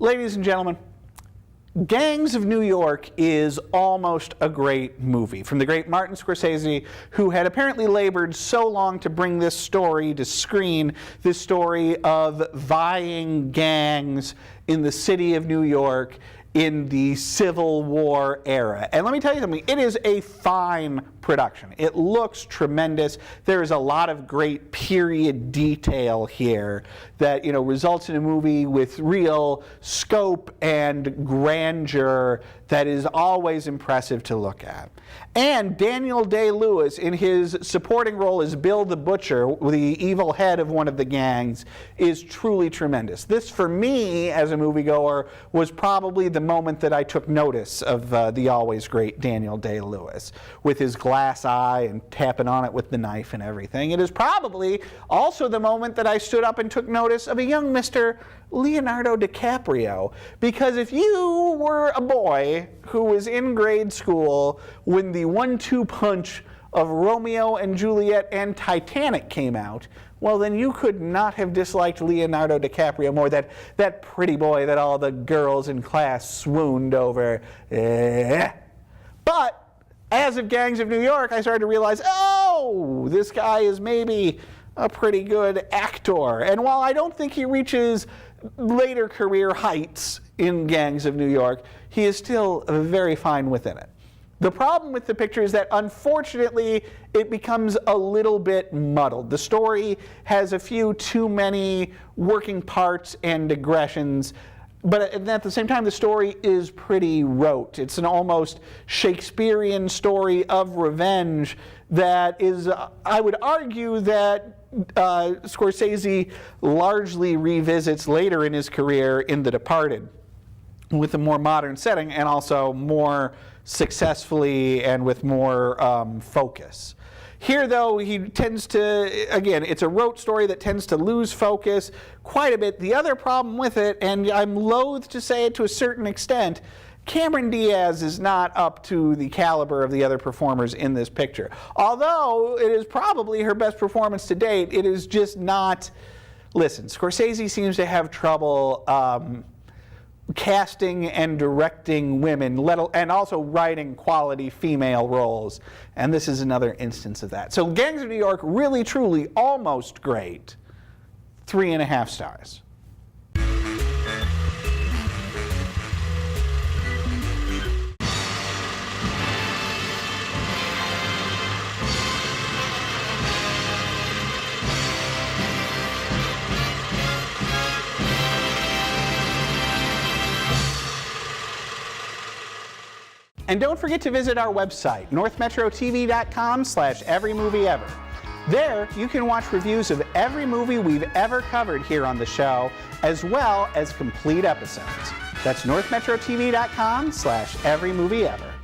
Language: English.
Ladies and gentlemen, Gangs of New York is almost a great movie from the great Martin Scorsese, who had apparently labored so long to bring this story to screen, this story of vying gangs in the city of New York in the Civil War era. And let me tell you something, it is a fine production. It looks tremendous. There is a lot of great period detail here that, you know, results in a movie with real scope and grandeur that is always impressive to look at. And Daniel Day-Lewis, in his supporting role as Bill the Butcher, the evil head of one of the gangs, is truly tremendous. This, for me, as a moviegoer, was probably the moment that I took notice of the always great Daniel Day-Lewis, with his glass eye and tapping on it with the knife and everything. It is probably also the moment that I stood up and took notice of a young Mr. Leonardo DiCaprio, because if you were a boy who was in grade school when the 1-2 punch of Romeo and Juliet and Titanic came out, well, then you could not have disliked Leonardo DiCaprio more, that pretty boy that all the girls in class swooned over. But as of Gangs of New York, I started to realize, oh, this guy is maybe a pretty good actor. And while I don't think he reaches later career heights in Gangs of New York, he is still very fine within it. The problem with the picture is that, unfortunately, it becomes a little bit muddled. The story has a few too many working parts and digressions, but at the same time, the story is pretty rote. It's an almost Shakespearean story of revenge that is, I would argue, that Scorsese largely revisits later in his career in The Departed, with a more modern setting and also more successfully and with more focus. Here, though, he tends to, again, it's a rote story that tends to lose focus quite a bit. The other problem with it, and I'm loath to say it to a certain extent, Cameron Diaz is not up to the caliber of the other performers in this picture. Although it is probably her best performance to date, it is just not. Listen, Scorsese seems to have trouble casting and directing women, and also writing quality female roles. And this is another instance of that. So Gangs of New York, really, truly, almost great. 3.5 stars. And don't forget to visit our website, northmetrotv.com/everymovieever. There, you can watch reviews of every movie we've ever covered here on the show, as well as complete episodes. That's northmetrotv.com/everymovieever.